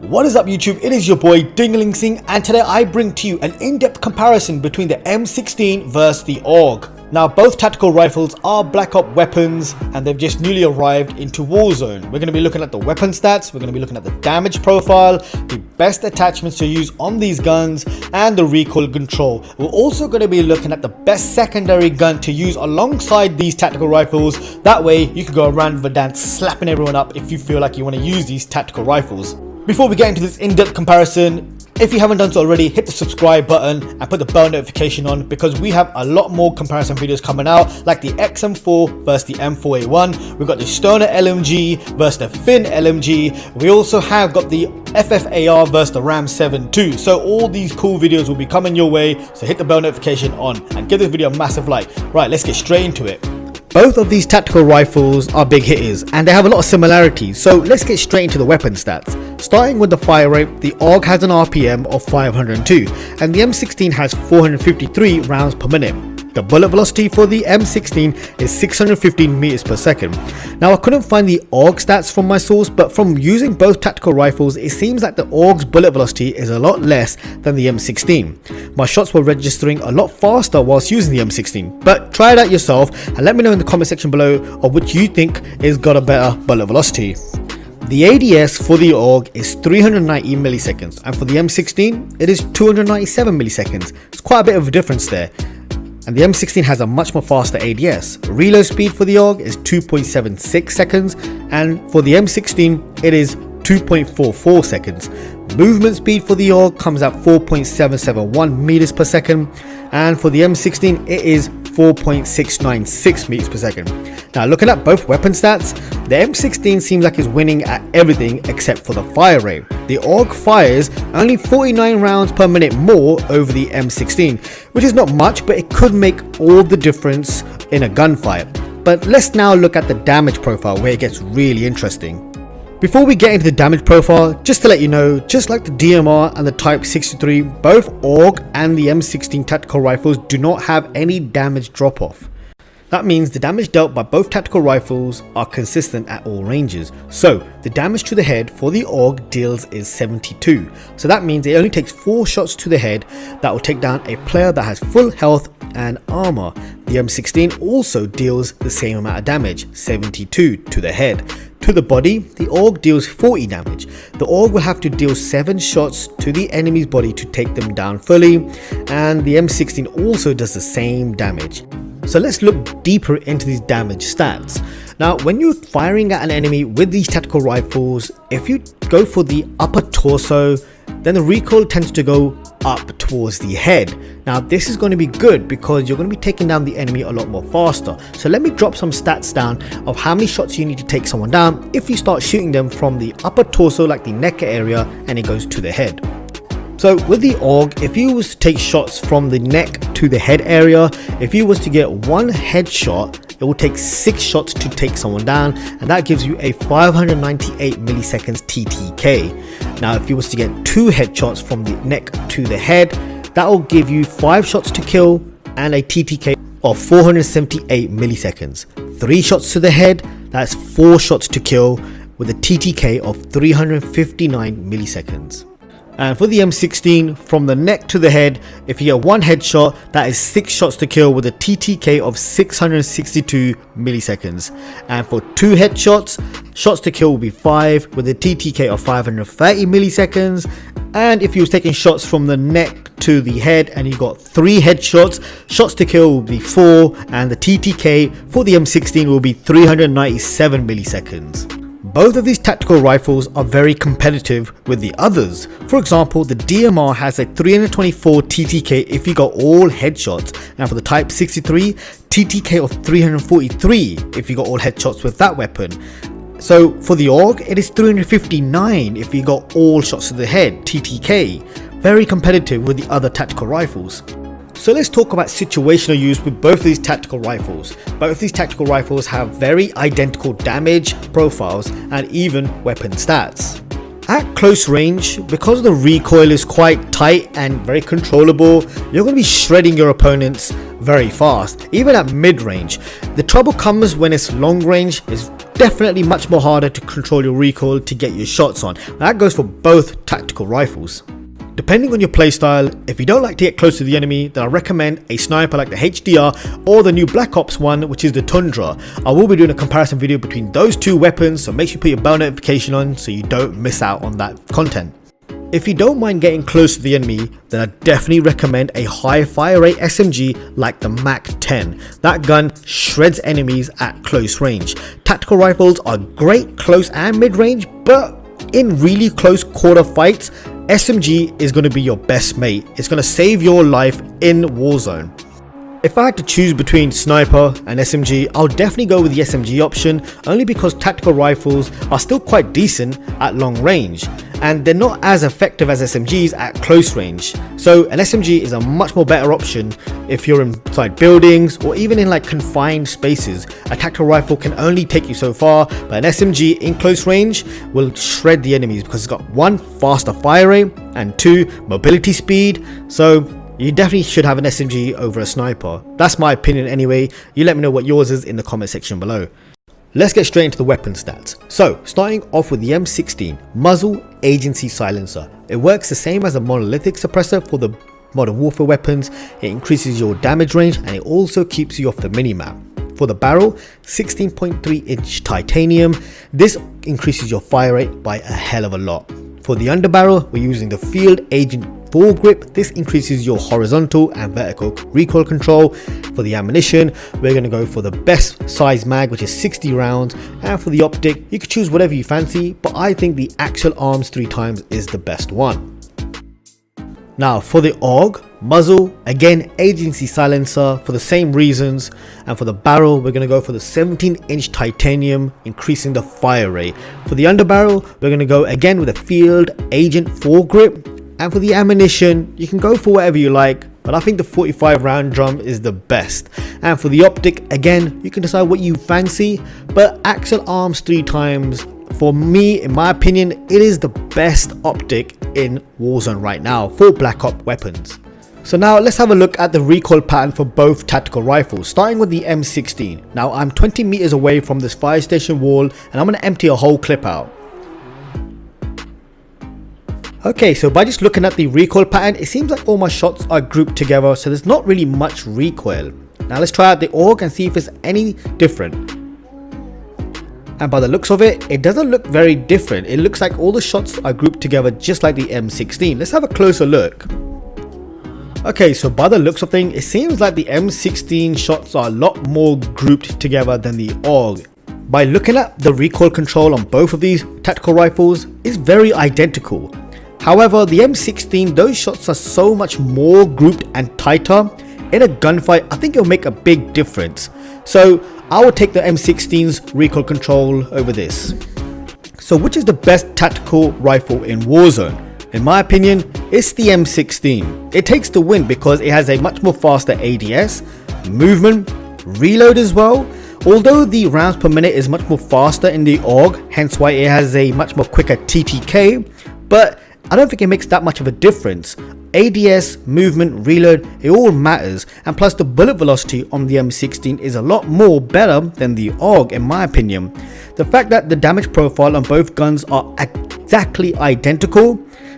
What is up YouTube, it is your boy Dingling Singh, and today I bring to you an in-depth comparison between the M16 versus the AUG. Now both tactical rifles are Black Ops weapons and they've just newly arrived into Warzone. We're going to be looking at the weapon stats, we're going to be looking at the damage profile, the best attachments to use on these guns, and the recoil control. We're also going to be looking at the best secondary gun to use alongside these tactical rifles. That way you can go around Verdansk slapping everyone up if you feel like you want to use these tactical rifles. Before we get into this in-depth comparison, if you haven't done so already, hit the subscribe button and put the bell notification on, because we have a lot more comparison videos coming out, like the XM4 versus the M4A1. We've got the Stoner LMG versus the Finn LMG. We also have got the FFAR versus the Ram 7.2. So all these cool videos will be coming your way, so hit the bell notification on and give this video a massive like. Right, let's get straight into it. Both of these tactical rifles are big hitters and they have a lot of similarities, so let's get straight into the weapon stats. Starting with the fire rate, the AUG has an RPM of 502 and the M16 has 453 rounds per minute. The bullet velocity for the M16 is 615 meters per second. Now I couldn't find the AUG stats from my source, but from using both tactical rifles, it seems like the AUG's bullet velocity is a lot less than the M16. My shots were registering a lot faster whilst using the M16, but try it out yourself and let me know in the comment section below of which you think has got a better bullet velocity. The ADS for the AUG is 390 milliseconds and for the M16 it is 297 milliseconds. It's quite a bit of a difference there. And the M16 has a much more faster ADS. Reload speed for the AUG is 2.76 seconds and for the M16 it is 2.44 seconds. Movement speed for the AUG comes at 4.771 meters per second and for the M16 it is 4.696 meters per second. Now looking at both weapon stats, the M16 seems like it's winning at everything except for the fire rate. The AUG fires only 49 rounds per minute more over the M16, which is not much, but it could make all the difference in a gunfight. But let's now look at the damage profile where it gets really interesting. Before we get into the damage profile, just to let you know, just like the DMR and the Type 63, both AUG and the M16 tactical rifles do not have any damage drop off. That means the damage dealt by both tactical rifles are consistent at all ranges. So the damage to the head for the AUG deals is 72. So that means it only takes 4 shots to the head that will take down a player that has full health and armor. The M16 also deals the same amount of damage, 72 to the head. To the body, the AUG deals 40 damage. The AUG will have to deal 7 shots to the enemy's body to take them down fully, and the M16 also does the same damage. So let's look deeper into these damage stats. Now when you're firing at an enemy with these tactical rifles, if you go for the upper torso, then the recoil tends to go up towards the head. Now this is going to be good because you're going to be taking down the enemy a lot more faster. So let me drop some stats down of how many shots you need to take someone down if you start shooting them from the upper torso, like the neck area, and it goes to the head. So with the AUG, if you was to take shots from the neck to the head area, if you was to get 1 headshot, it will take 6 shots to take someone down, and that gives you a 598 milliseconds TTK. Now if you was to get 2 headshots from the neck to the head, that will give you 5 shots to kill and a TTK of 478 milliseconds. 3 shots to the head, that's 4 shots to kill with a TTK of 359 milliseconds. And for the M16, from the neck to the head, if you get 1 headshot, that is 6 shots to kill with a TTK of 662 milliseconds. And for 2 headshots, shots to kill will be 5 with a TTK of 530 milliseconds. And if you was taking shots from the neck to the head and you got 3 headshots, shots to kill will be 4 and the TTK for the M16 will be 397 milliseconds. Both of these tactical rifles are very competitive with the others. For example, the DMR has a 324 TTK if you got all headshots, and for the Type 63, TTK of 343 if you got all headshots with that weapon. So for the AUG, it is 359 if you got all shots to the head, TTK. Very competitive with the other tactical rifles. So let's talk about situational use with both of these tactical rifles. Both these tactical rifles have very identical damage profiles and even weapon stats. At close range, because the recoil is quite tight and very controllable, you're going to be shredding your opponents very fast, even at mid range. The trouble comes when it's long range, it's definitely much more harder to control your recoil to get your shots on. And that goes for both tactical rifles. Depending on your playstyle, if you don't like to get close to the enemy, then I recommend a sniper like the HDR or the new Black Ops one, which is the Tundra. I will be doing a comparison video between those two weapons, so make sure you put your bell notification on so you don't miss out on that content. If you don't mind getting close to the enemy, then I definitely recommend a high fire rate SMG like the MAC-10. That gun shreds enemies at close range. Tactical rifles are great close and mid range, but in really close quarter fights, SMG is going to be your best mate. It's going to save your life in Warzone. If I had to choose between sniper and SMG, I'll definitely go with the SMG option, only because tactical rifles are still quite decent at long range and they're not as effective as SMGs at close range. So an SMG is a much more better option if you're inside buildings or even in like confined spaces. A tactical rifle can only take you so far, but an SMG in close range will shred the enemies because it's got 1, faster fire rate, and 2, mobility speed. So you definitely should have an SMG over a sniper. That's my opinion anyway. You let me know what yours is in the comment section below. Let's get straight into the weapon stats. So starting off with the M16 muzzle agency silencer. It works the same as a monolithic suppressor for the modern warfare weapons. It increases your damage range and it also keeps you off the minimap. For the barrel, 16.3 inch titanium. This increases your fire rate by a hell of a lot. For the underbarrel, we're using the field agent foregrip. This increases your horizontal and vertical recoil control. For the ammunition, we're going to go for the best size mag, which is 60 rounds. And for the optic, you could choose whatever you fancy, but I think the Axial Arms 3x is the best one. Now for the AUG, muzzle, again agency silencer for the same reasons, and for the barrel we're going to go for the 17-inch titanium, increasing the fire rate. For the underbarrel we're going to go again with a field agent foregrip, and for the ammunition you can go for whatever you like, but I think the 45 round drum is the best. And for the optic, again you can decide what you fancy, but Axial Arms 3x, for me, in my opinion, it is the best optic in Warzone right now for Black Ops weapons. So now let's have a look at the recoil pattern for both tactical rifles, starting with the M16. Now I'm 20 meters away from this fire station wall and I'm going to empty a whole clip out. Okay, so by just looking at the recoil pattern, it seems like all my shots are grouped together, so there's not really much recoil. Now let's try out the AUG and see if it's any different. And by the looks of it, it doesn't look very different. It looks like all the shots are grouped together just like the M16. Let's have a closer look. Okay, so by the looks of things, it seems like the M16 shots are a lot more grouped together than the AUG. By looking at the recoil control on both of these tactical rifles, it's very identical. However, the M16, those shots are so much more grouped and tighter. In a gunfight, I think it'll make a big difference. So I would take the M16's recoil control over this. So which is the best tactical rifle in Warzone? In my opinion, it's the M16. It takes the win because it has a much more faster ADS, movement, reload as well. Although the rounds per minute is much more faster in the AUG, hence why it has a much more quicker TTK, but I don't think it makes that much of a difference. ADS, movement, reload, it all matters, and plus the bullet velocity on the M16 is a lot more better than the AUG in my opinion. The fact that the damage profile on both guns are exactly identical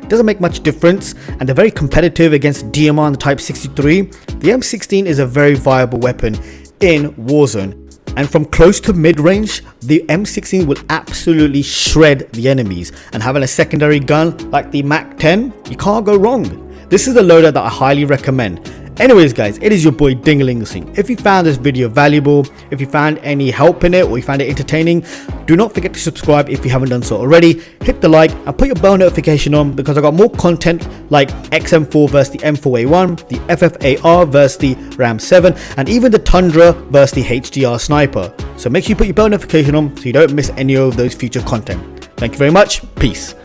doesn't make much difference, and they're very competitive against DMR and the Type 63. The M16 is a very viable weapon in Warzone. And from close to mid-range, the M16 will absolutely shred the enemies, and having a secondary gun like the MAC-10, you can't go wrong. This is the loadout that I highly recommend. Anyways guys, it is your boy Dingaling. If you found this video valuable, if you found any help in it, or you found it entertaining, do not forget to subscribe if you haven't done so already. Hit the like and put your bell notification on, because I got more content like XM4 versus the M4A1, the FFAR versus the Ram 7, and even the Tundra versus the HDR sniper. So make sure you put your bell notification on so you don't miss any of those future content. Thank you very much. Peace.